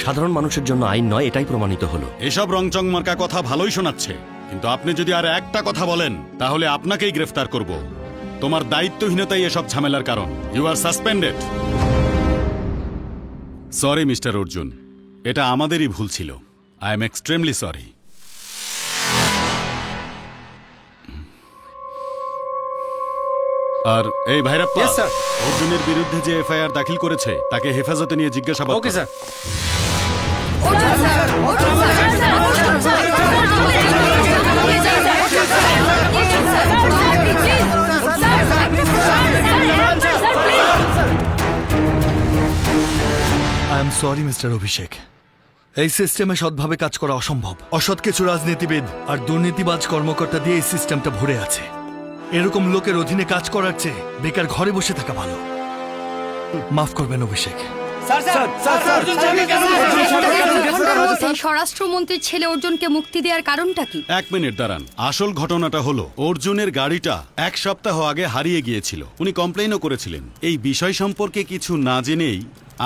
সাধারণ মানুষের জন্য আইন নয়, এটাই প্রমাণিত হলো। এসব রংচং মার্কা কথা ভালোই শোনাচ্ছে, কিন্তু আপনি যদি আর একটা কথা বলেন তাহলে আপনাকেই গ্রেফতার করব। তোমার দায়িত্বহীনতাই এসব ঝামেলার কারণ। You are suspended. Sorry mister Arjun, এটা আমাদেরই ভুল ছিল। I am extremely sorry. আর এই ভাইরাপ্পা, Yes, sir. অর্জুনের বিরুদ্ধে যে এফআইআর দাখিল করেছে তাকে হেফাজতে নিয়ে জিজ্ঞাসাবাদ ওকে করো। Sir. I am sorry mister Abhishek, এই সিস্টেমে সৎভাবে কাজ করা অসম্ভব। অসৎ কিছু রাজনীতিবিদ আর দুর্নীতিবাজ কর্মকর্তা দিয়ে এই সিস্টেমটা ভরে আছে। এরকম লোকের অধীনে কাজ করার চেয়ে বেকার ঘরে বসে থাকা ভালো। মাফ করবেন অভিষেক। এই স্বরাষ্ট্রমন্ত্রীর ছেলে অর্জুনকে মুক্তি দেওয়ার কারণটা কি? এক মিনিট দাঁড়ান। আসল ঘটনাটা হলো অর্জুনের গাড়িটা এক সপ্তাহ আগে হারিয়ে গিয়েছিল। উনি কমপ্লেইনও করেছিলেন। এই বিষয় সম্পর্কে কিছু না জেনেই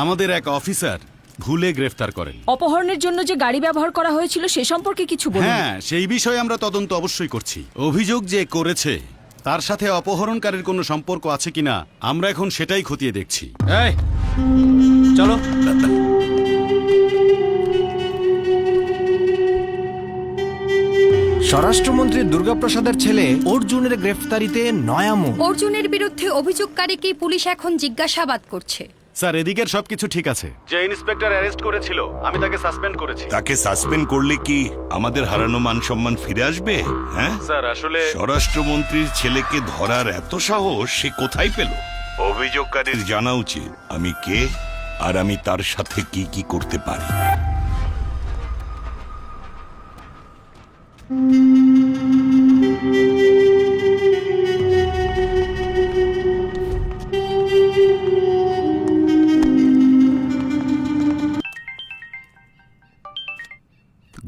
আমাদের এক অফিসার ভুলে গ্রেফতার করেন। অপহরণের জন্য যে গাড়ি ব্যবহার করা হয়েছিল সে সম্পর্কে কিছু বলুন। হ্যাঁ, সেই বিষয়ে আমরা তদন্ত অবশ্যই করছি। অভিযোগ যে করেছে তার সাথে অপহরণকারীর কোনো সম্পর্ক আছে কিনা আমরা এখন সেটাই খতিয়ে দেখছি। এই চলো। স্বরাষ্ট্রমন্ত্রী দুর্গাপ্রসাদের ছেলে অর্জুনের গ্রেফতারিতে নয়া মুখ। অর্জুনের বিরুদ্ধে অভিযোগকারীকে পুলিশ এখন জিজ্ঞাসাবাদ করছে। স্যার, এদিকের সবকিছু ঠিক আছে। যে ইন্সপেক্টর অ্যারেস্ট করেছিল আমি তাকে সাসপেন্ড করেছি। তাকে সাসপেন্ড করলে কি আমাদের হারানো মান সম্মান ফিরে আসবে? হ্যাঁ স্যার, আসলে স্বরাষ্ট্রমন্ত্রীর ছেলেকে ধরার এত সাহস সে কোথায় পেল? অভিযোগকারীর জানা উচিত আমি কে আর আমি তার সাথে কি কি করতে পারি।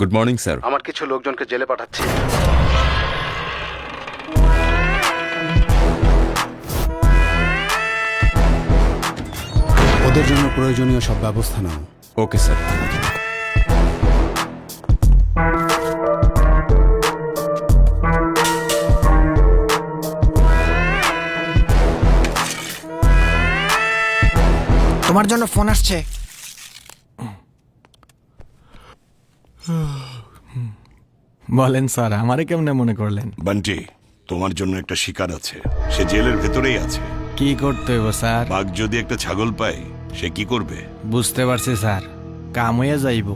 Good morning sir. আমার কিছু লোকজনকে জেলে পাঠাচ্ছি। ওদের জন্য প্রয়োজনীয় সব ব্যবস্থা নাও। Okay sir. তোমার জন্য ফোন আসছে। বলেন স্যার, আমারে কেমনে মনে করলেন? বান্টি, তোমার জন্য একটা শিকার আছে। সে জেলের ভেতরেই আছে। কি করতে হইব স্যার? বাঘ যদি একটা ছাগল পায় সে কি করবে? বুঝতে পারছি স্যার, কাম হইয়া যাইব।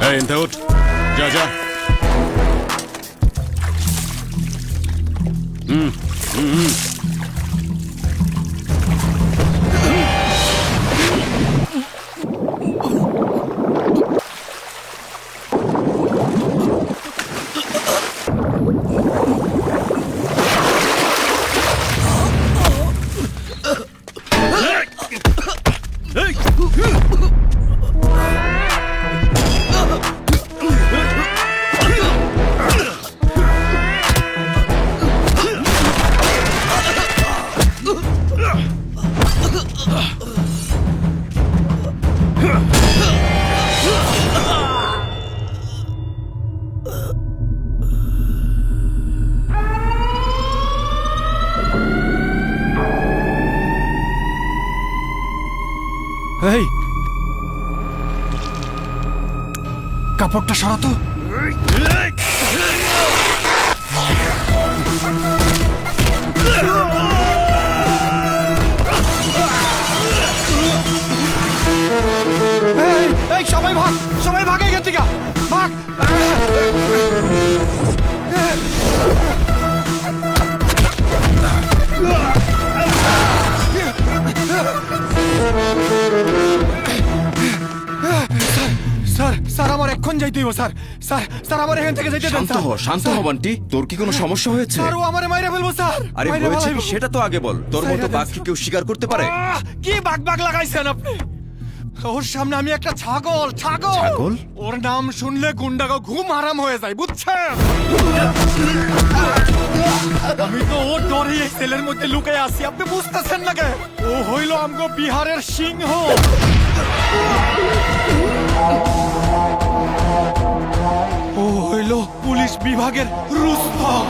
এই এনতে উঠ, যা যা। এই কাপড়টা সরাতো। এই সবাই ভাগ, সবাই ভাগে এখান থেকে ভাগ। স্যার স্যার আমার এখন যাইতে হইব স্যার। স্যার স্যার আমার এখান থেকে যাইতে দেন। শান্ত হ বান্টি। তোর কি কোনো সমস্যা হয়েছে? স্যার ও আমারে মাইরা ফেলবো স্যার। আরে মাইরা হয়েছে কি ফেলাইবো। সেটা তো আগে বল। তোর মতো বাঘ কি কেউ শিকার করতে পারে? কি বাগ বাগ লাগাইছেন আপনি? ওর সামনে আমি একটা ছাগল ছাগল ছাগল? ওর নাম শুনলে গুন্ডাকে ঘুম হারাম হয়ে যায় বুঝছেন আমি তো ওর ডরে এই সেলের মধ্যে লুকে আছি আপনি বুঝতেছেন না কে ও হইল আমগো বিহারের সিংহ ও হইল পুলিশ বিভাগের রুস্তম